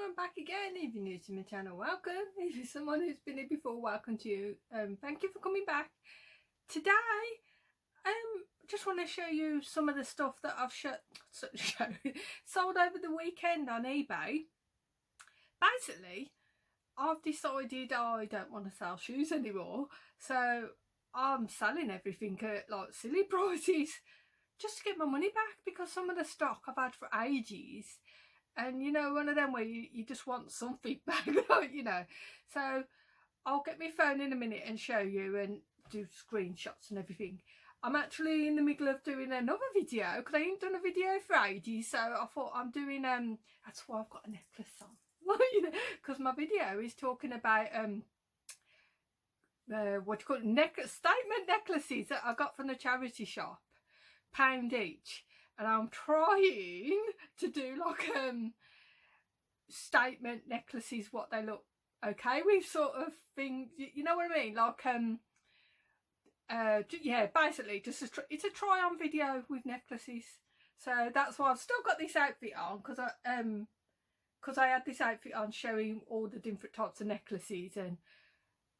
I'm back again. If you're new to my channel, welcome. If you're someone who's been here before, welcome to you. Thank you for coming back. Today, just want to show you some of the stuff that I've sold over the weekend on eBay. Basically, I've decided I don't want to sell shoes anymore, so I'm selling everything at like silly prices just to get my money back, because some of the stock I've had for ages, and you know, one of them where you just want something back, you know. So I'll get my phone in a minute and show you and do screenshots and everything. I'm actually in the middle of doing another video because I ain't done a video for ages, so I thought I'm doing that's why I've got a necklace on. You know, because my video is talking about what you call it, statement necklaces that I got from the charity shop, £1 each, and I'm trying to do like statement necklaces, what they look okay with, sort of thing, you know what I mean, like yeah, basically just it's a try on video with necklaces. So that's why I've still got this outfit on, because I had this outfit on showing all the different types of necklaces, and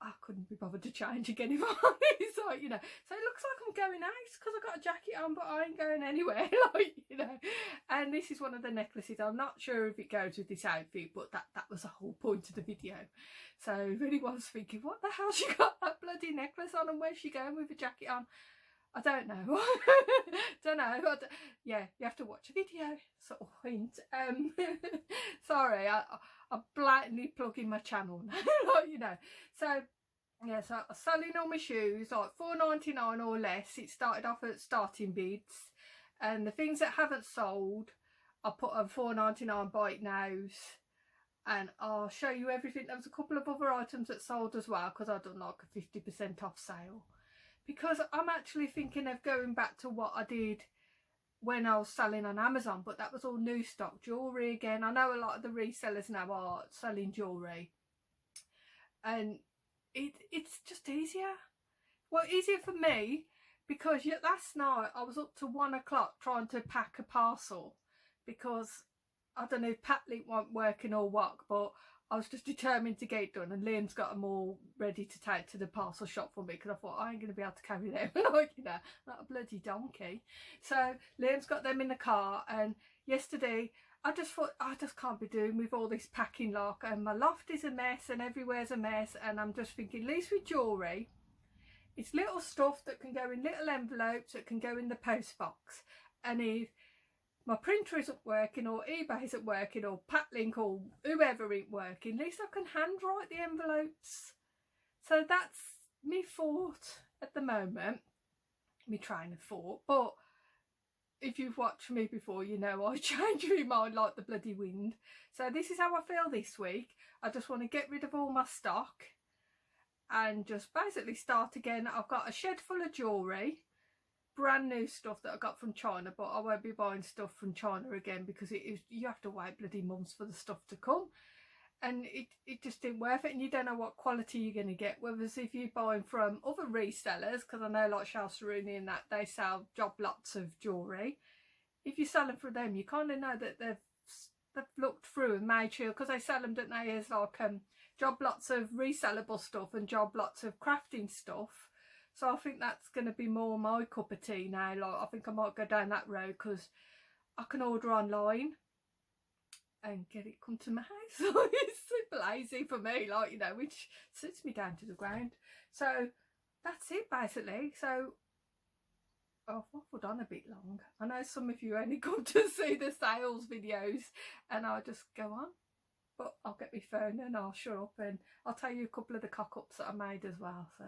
I couldn't be bothered to change again if I'm honest, like, you know. So it looks like I'm going out because I've got a jacket on, but I ain't going anywhere, like, you know. And this is one of the necklaces. I'm not sure if it goes with this outfit, but that was the whole point of the video. So really was thinking, what the hell, she got that bloody necklace on, and where's she going with a jacket on? I don't know. Don't know. Yeah, you have to watch a video, sort of hint. Sorry, I'm blatantly plugging my channel now, like, you know. So yeah, so I'm selling all my shoes like $4.99 or less. It started off at starting bids, and the things that haven't sold I put on $4.99 buy it nows, and I'll show you everything. There was a couple of other items that sold as well, because I've done like a 50% off sale, because I'm actually thinking of going back to what I did when I was selling on Amazon, but that was all new stock jewellery again. I know a lot of the resellers now are selling jewellery, and it's just easier. Well, easier for me, because last night I was up to 1 o'clock trying to pack a parcel, because I don't know if Patlink weren't working or what, but I was just determined to get it done, and Liam's got them all ready to take to the parcel shop for me, because I thought I ain't going to be able to carry them, like, you know, like a bloody donkey. So Liam's got them in the car, and yesterday I just thought, I just can't be doing with all this packing lock, and my loft is a mess and everywhere's a mess, and I'm just thinking, at least with jewellery, it's little stuff that can go in little envelopes that can go in the post box, and if my printer isn't working, or eBay isn't working, or Patlink or whoever ain't working, at least I can handwrite the envelopes. So that's me thought at the moment, me train of thought. But if you've watched me before, you know I change my mind like the bloody wind. So this is how I feel this week. I just want to get rid of all my stock and just basically start again. I've got a shed full of jewellery, brand new stuff that I got from China, but I won't be buying stuff from China again, because you have to wait bloody months for the stuff to come, and it just didn't worth it, and you don't know what quality you're going to get. Whereas if you're buying from other resellers, because I know like Charles Saruni and that, they sell job lots of jewellery, if you're selling for them, you kind of know that they've looked through and made sure, because they sell them, don't they, as like job lots of resellable stuff and job lots of crafting stuff. So I think that's going to be more my cup of tea now. Like, I think I might go down that road, because I can order online and get it come to my house. It's super lazy for me, like, you know, which suits me down to the ground. So that's it basically. So I've waffled on a bit long. I know some of you only come to see the sales videos, and I just go on. But I'll get my phone and I'll shut up, and I'll tell you a couple of the cock-ups that I made as well. So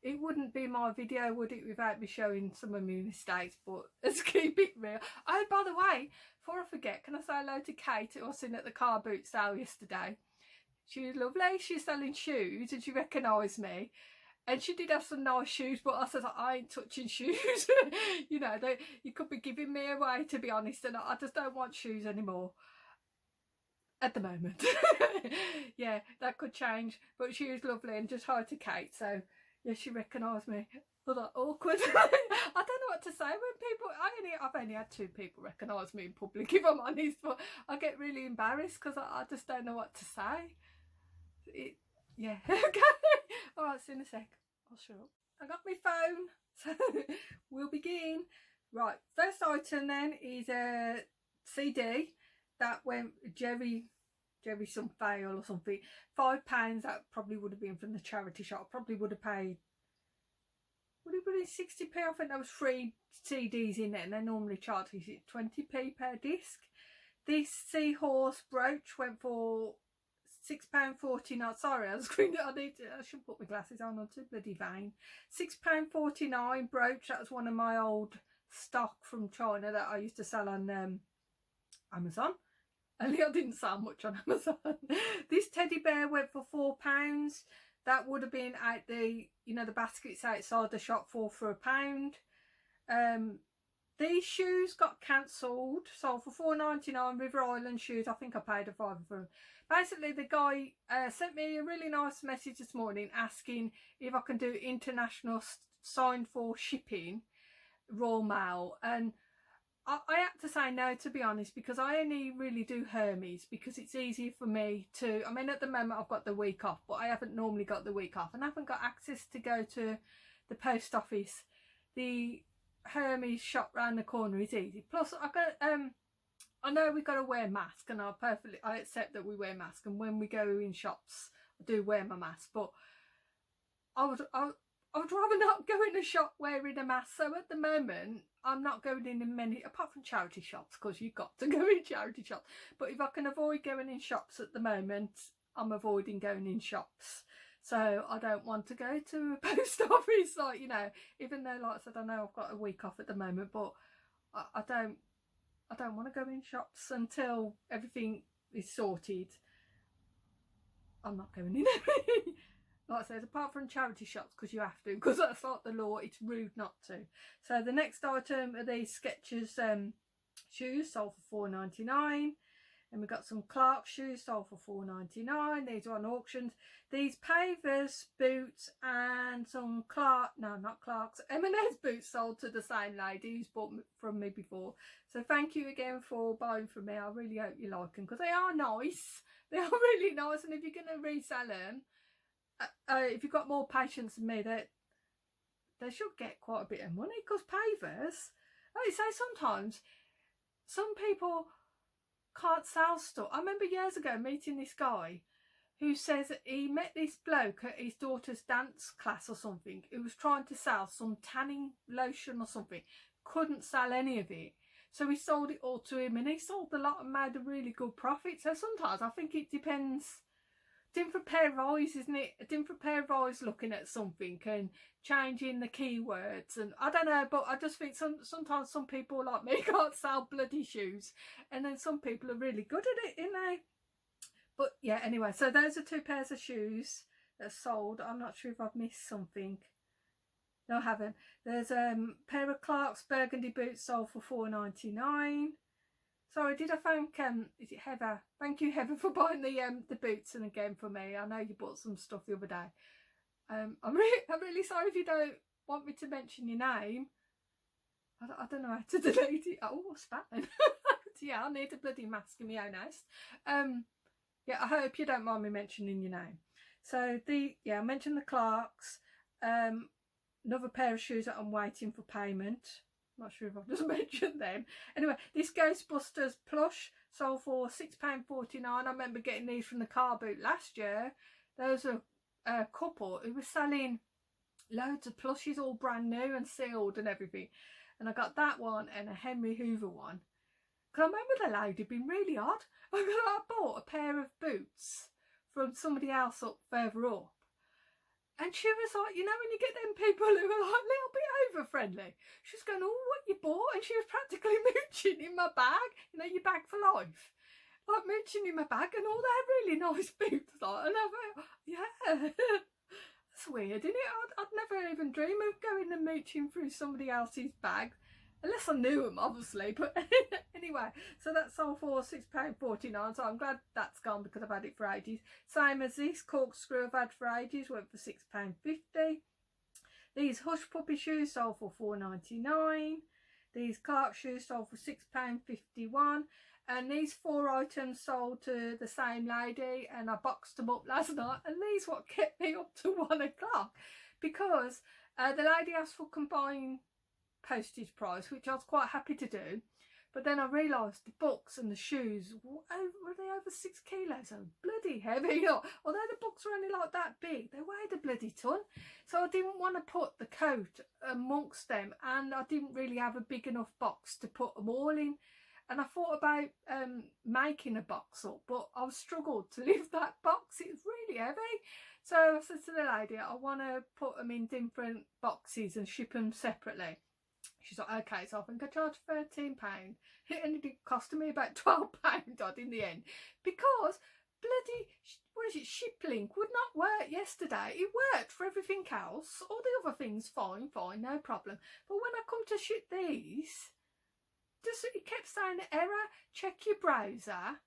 it wouldn't be my video, would it, without me showing some of my mistakes, but let's keep it real. Oh, by the way, before I forget, can I say hello to Kate, who I seen at the car boot sale yesterday? She was lovely. She's selling shoes, and she recognised me. And she did have some nice shoes, but I said, I ain't touching shoes. You know, you could be giving me away, to be honest, and I just don't want shoes anymore at the moment. Yeah, that could change, but she was lovely, and just hi to Kate. So Yeah, she recognised me. I was like, awkward. I don't know what to say when people, I've only had 2 people recognise me in public, if I'm honest, but I get really embarrassed because I just don't know what to say. Yeah, okay. Alright, see you in a sec. I'll shut up. I got my phone, so we'll begin. Right, first item then is a CD that went Jerry some fail or something. £5, that probably would have been from the charity shop. Probably would have paid, would it be 60p? I think there was 3 CDs in it, and they normally charge 20p per disc. This seahorse brooch went for £6.49. Sorry, I should put my glasses on. I'm too bloody vain. £6.49 brooch. That was one of my old stock from China that I used to sell on Amazon. Only I didn't sell much on Amazon. This teddy bear went for £4. That would have been out the, you know, the baskets outside the shop for £1. These shoes got cancelled, sold for £4.99. River Island shoes. I think I paid a £5 for them. Basically, the guy sent me a really nice message this morning asking if I can do international signed for shipping, raw mail, and I had to say no, to be honest, because I only really do Hermes because it's easier for me to, I mean, at the moment I've got the week off, but I haven't normally got the week off, and I haven't got access to go to the post office. The Hermes shop round the corner is easy. Plus, I've got, I know we've got to wear masks, and I accept that we wear masks, and when we go in shops, I do wear my mask, but I would rather not go in a shop wearing a mask. So at the moment, I'm not going in many, apart from charity shops, because you've got to go in charity shops. But if I can avoid going in shops at the moment, I'm avoiding going in shops. So I don't want to go to a post office, like, you know, even though, like I said, I know I've got a week off at the moment, but I don't want to go in shops until everything is sorted. I'm not going in. Like I said, apart from charity shops, because you have to, because that's like the law, it's rude not to. So the next item are these Skechers shoes, sold for £4.99. And we've got some Clark shoes, sold for £4.99. These are on auctions. These Pavers boots and some Clark's M&S boots sold to the same lady who's bought from me before. So thank you again for buying from me. I really hope you like them, because they are nice. They are really nice, and if you're going to resell them, if you've got more patience than me, they should get quite a bit of money, because Pavers, like you say, sometimes some people can't sell stuff. I remember years ago meeting this guy who says that he met this bloke at his daughter's dance class or something, who was trying to sell some tanning lotion or something, couldn't sell any of it, so he sold it all to him, and he sold a lot and made a really good profit. So sometimes I think it depends. Different pair of eyes, isn't it? A different pair of eyes looking at something and changing the keywords, and I don't know, but I just think sometimes some people like me can't sell bloody shoes, and then some people are really good at it, you know. But yeah, anyway, so those are 2 pairs of shoes that are sold. I'm not sure if I've missed something. No, I haven't. There's a pair of Clark's burgundy boots sold for £4.99. Sorry, did I thank is it Heather? Thank you, Heather, for buying the boots and again for me. I know you bought some stuff the other day. I'm really sorry if you don't want me to mention your name. I don't know how to delete it. Oh, spelling. Yeah, I need a bloody mask in my own house. Yeah, I hope you don't mind me mentioning your name. So I mentioned the Clarks. Another pair of shoes that I'm waiting for payment. Not sure if I've just mentioned them. Anyway, this Ghostbusters plush sold for £6.49. I remember getting these from the car boot last year. There was a couple who was selling loads of plushies, all brand new and sealed and everything. And I got that one and a Henry Hoover one. Because I remember the lady being really odd. I bought a pair of boots from somebody else up further up. And she was like, you know, when you get them people who are like a little bit over friendly, she was going, oh, what you bought? And she was practically mooching in my bag, you know, your bag for life. Like mooching in my bag, and all they're really nice boots. Like, and I thought, yeah, that's weird, isn't it? I'd never even dream of going and mooching through somebody else's bag. Unless I knew them, obviously. But anyway, so that sold for £6.49. So I'm glad that's gone, because I've had it for ages. Same as this corkscrew I've had for ages. Went for £6.50. These Hush Puppy shoes sold for £4.99. These Clark shoes sold for £6.51. And these 4 items sold to the same lady, and I boxed them up last night, and these what kept me up to 1 o'clock, because the lady asked for combined postage price, which I was quite happy to do, but then I realised the books and the shoes were they over 6 kilos, so bloody heavy. Although the books were only like that big, they weighed a bloody ton, so I didn't want to put the coat amongst them, and I didn't really have a big enough box to put them all in. And I thought about making a box up, but I've struggled to lift that box. It's really heavy. So I said to the lady, I want to put them in different boxes and ship them separately. She's like, okay, so I think I charged £13. It ended up costing me about £12 odd in the end, because bloody, what is it, Shiplink would not work yesterday. It worked for everything else. All the other things, fine, no problem. But when I come to ship these, it kept saying error, check your browser,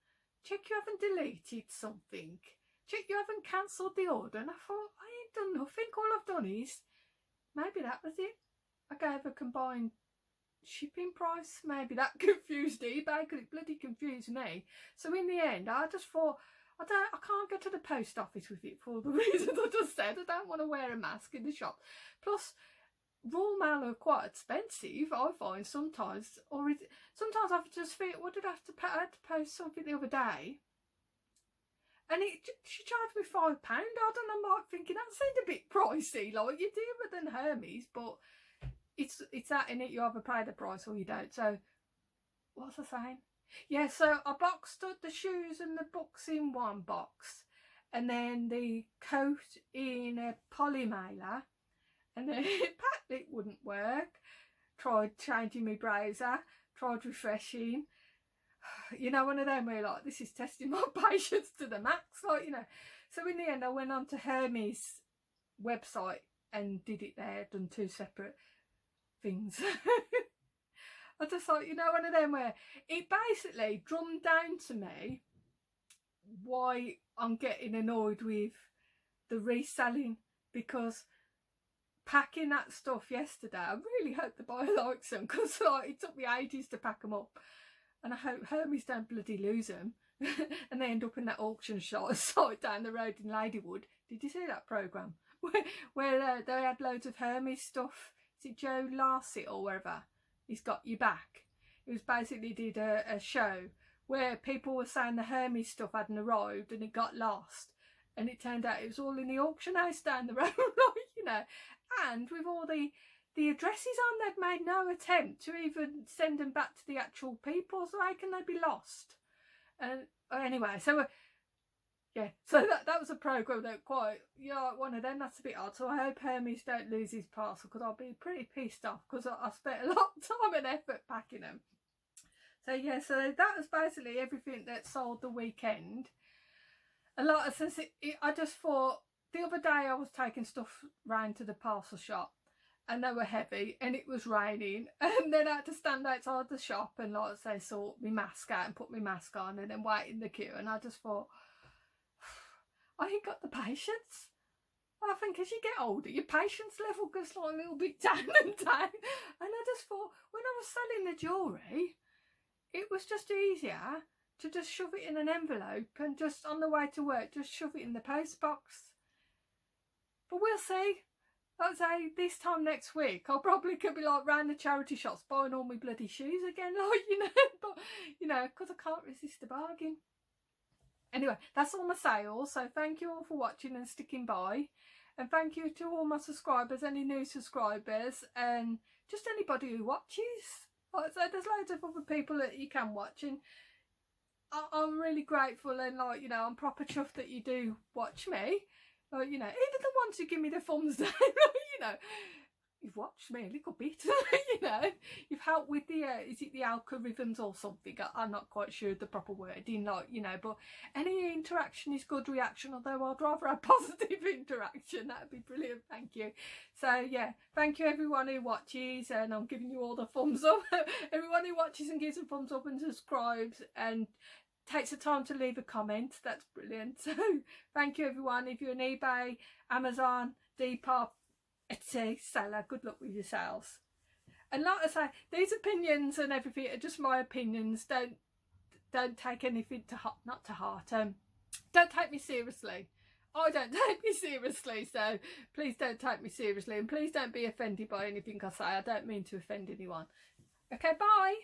check you haven't deleted something, check you haven't cancelled the order. And I thought, I ain't done nothing. All I've done is, maybe that was it, I gave a combined shipping price. Maybe that confused eBay, because it bloody confused me. So in the end, I just thought, I can't go to the post office with it for the reasons I just said. I don't want to wear a mask in the shop. Plus, raw mail are quite expensive, I find sometimes. Or sometimes I just think, what did I have to pay? I had to post something the other day, and she charged me £5 odd, and I'm like thinking, that seemed a bit pricey. Like, you're dearer than Hermes, but it's that in it, you either pay the price or you don't. So what was I saying? Yeah, so I boxed up the shoes and the books in one box, and then the coat in a poly mailer. And then it wouldn't work. Tried changing my browser, tried refreshing. You know, one of them where you're like, this is testing my patience to the max, like, you know. So in the end, I went on to Hermes' website and did it there, done 2 separate things. I just thought, you know, one of them where it basically drummed down to me why I'm getting annoyed with the reselling, because packing that stuff yesterday, I really hope the buyer likes them, because like, it took me ages to pack them up, and I hope Hermes don't bloody lose them and they end up in that auction site down the road in Ladywood. Did you see that programme where they had loads of Hermes stuff? Is it Joe Larsit or wherever? He's got your back. It was basically did a show where people were saying the Hermes stuff hadn't arrived and it got lost, and it turned out it was all in the auction house down the road, you know. And with all the addresses on, they'd made no attempt to even send them back to the actual people, so how can they be lost? And anyway, so yeah, so that was a programme that quite, yeah, one of them, that's a bit odd. So I hope Hermes don't lose his parcel, because I'll be pretty pissed off, because I spent a lot of time and effort packing them. So yeah, so that was basically everything that sold the weekend. A lot of since I just thought, the other day I was taking stuff round to the parcel shop, and they were heavy, and it was raining, and then I had to stand outside the shop and, like, say, sort my mask out and put my mask on, and then wait in the queue. And I just thought, I ain't got the patience. I think as you get older, your patience level goes like a little bit down and down. And I just thought, when I was selling the jewellery, it was just easier to just shove it in an envelope and just on the way to work, just shove it in the post box. But we'll see. I'd say this time next week, I'll probably could be like round the charity shops buying all my bloody shoes again, like, you know, but, you know, because I can't resist a bargain. Anyway, that's all my sales. So thank you all for watching and sticking by. And thank you to all my subscribers, any new subscribers, and just anybody who watches. Like I said, there's loads of other people that you can watch, and I'm really grateful, and, like, you know, I'm proper chuffed that you do watch me. Like, you know, even the ones who give me the thumbs down, you know, you've watched me a little bit, you know, you've helped with the, is it the algorithms or something? I'm not quite sure the proper wording, like, you know, but any interaction is good reaction, although I'd rather have positive interaction. That'd be brilliant, thank you. So, yeah, thank you everyone who watches, and I'm giving you all the thumbs up. Everyone who watches and gives a thumbs up and subscribes and takes the time to leave a comment, that's brilliant. So thank you everyone. If you're on eBay, Amazon, Depop, etc., quality seller. Good luck with yourselves. And like I say, these opinions and everything are just my opinions. Don't take anything to heart, not to heart. Don't take me seriously. I don't take me seriously, so please don't take me seriously, and please don't be offended by anything I say. I don't mean to offend anyone. Okay, bye.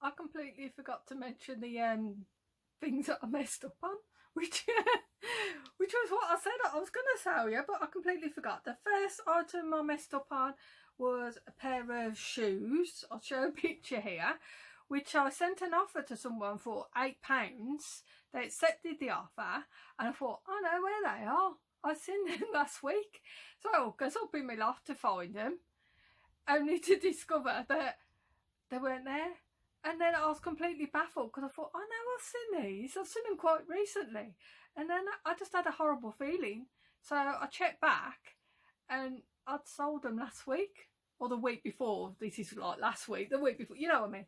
I completely forgot to mention the things that I messed up on, which was what I said I was going to sell you, but I completely forgot. The first item I messed up on was a pair of shoes. I'll show a picture here, which I sent an offer to someone for £8. They accepted the offer, and I thought, I know where they are. I seen them last week. So I goes up in my loft to find them, only to discover that they weren't there. And then I was completely baffled because I thought, I know I've seen these. I've seen them quite recently. And then I just had a horrible feeling. So I checked back and I'd sold them last week or the week before. This is like last week, the week before, you know what I mean?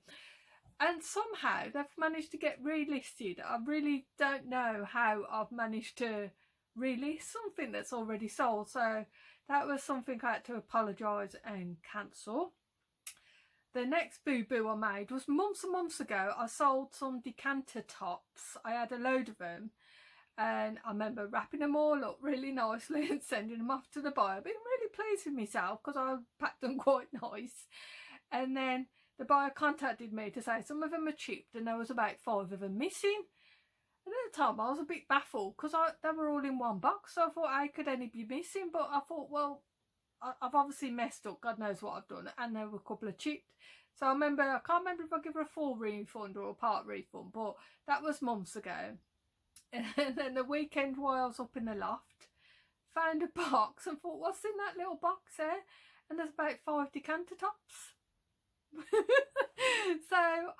And somehow they've managed to get relisted. I really don't know how I've managed to relist something that's already sold. So that was something I had to apologise and cancel. The next boo-boo I made was months and months ago. I sold some decanter tops. I had a load of them, and I remember wrapping them all up really nicely and sending them off to the buyer. Being really pleased with myself because I packed them quite nice. And then the buyer contacted me to say some of them are chipped and there was about 5 of them missing. And at the time I was a bit baffled because they were all in one box, so I thought how could any be missing? But I thought, well, I've obviously messed up, God knows what I've done, and there were a couple of chipped. So I can't remember if I give her a full refund or a part refund, but that was months ago. And then the weekend while I was up in the loft, found a box and thought, what's in that little box there? And there's about 5 decanter tops. So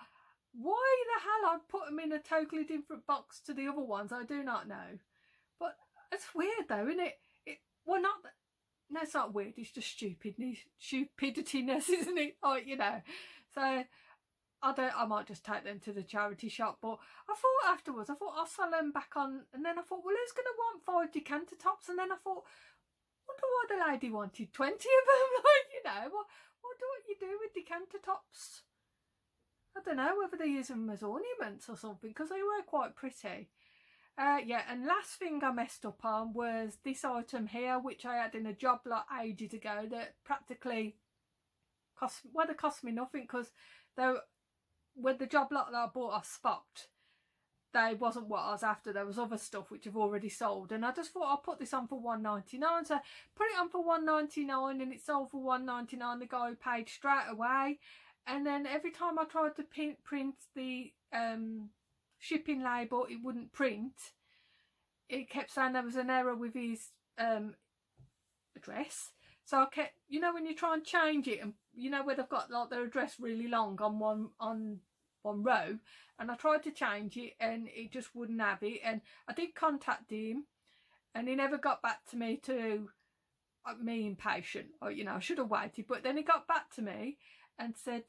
why the hell I'd put them in a totally different box to the other ones, I do not know. But it's weird though, isn't it? Well, not that. No, it's not weird, it's just stupidityness, isn't it? Like, you know. So I might just take them to the charity shop, but I thought afterwards, I'll sell them back on, and then I thought, well, who's going to want 5 decanter tops? And then I thought, wonder why the lady wanted 20 of them. Like, you know, what do you do with decanter tops? I don't know whether they use them as ornaments or something, because they were quite pretty. Yeah, and last thing I messed up on was this item here, which I had in a job lot ages ago that practically cost me nothing, because when the job lot that I bought off Spot, they wasn't what I was after. There was other stuff which I've already sold, and I just thought I'll put this on for $1.99. So put it on for $1.99 and it sold for $1.99. The guy paid straight away, and then every time I tried to print the shipping label, it wouldn't print. It kept saying there was an error with his address. So I kept, you know, when you try and change it, and you know where they've got like their address really long on one row, and I tried to change it and it just wouldn't have it. And I did contact him and he never got back to me. To me impatient, or, you know, I should have waited, but then he got back to me and said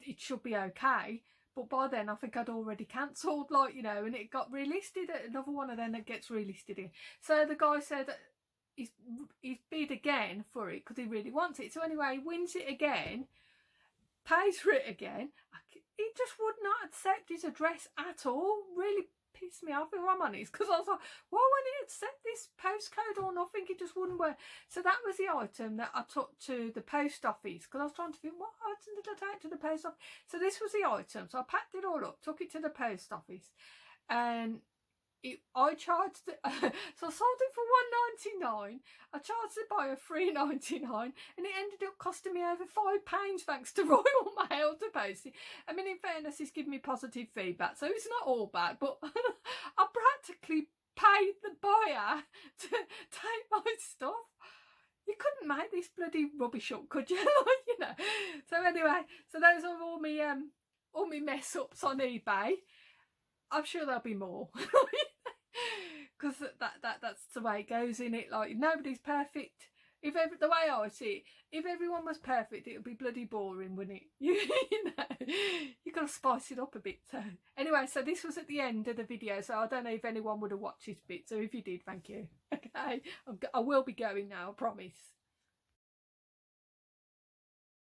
it should be okay. But by then I think I'd already cancelled, like, you know, and it got relisted at another one of them that gets relisted in. So the guy said he's bid again for it because he really wants it. So anyway, he wins it again, pays for it again. He just would not accept his address at all. Really pissed me off, if I'm honest, because I was like, why won't he accept this postcode or nothing? It just wouldn't work. So that was the item that I took to the post office, because I was trying to think, what item did I take to the post office? So this was the item. So I packed it all up, took it to the post office, and I charged it, so I sold it for $1.99. I charged the buyer $3.99, and it ended up costing me over £5 thanks to Royal Mail to post it. I mean, in fairness, he's given me positive feedback, so it's not all bad, but I practically paid the buyer to take my stuff. You couldn't make this bloody rubbish up, could you? You know. So anyway, so those are all my mess ups on eBay. I'm sure there'll be more. Because that's the way it goes, in it. Like, nobody's perfect. The way I see it, if everyone was perfect, it would be bloody boring, wouldn't it? You know, you got to spice it up a bit. So anyway, so this was at the end of the video, so I don't know if anyone would have watched this bit. So if you did, thank you. Okay, I will be going now, I promise.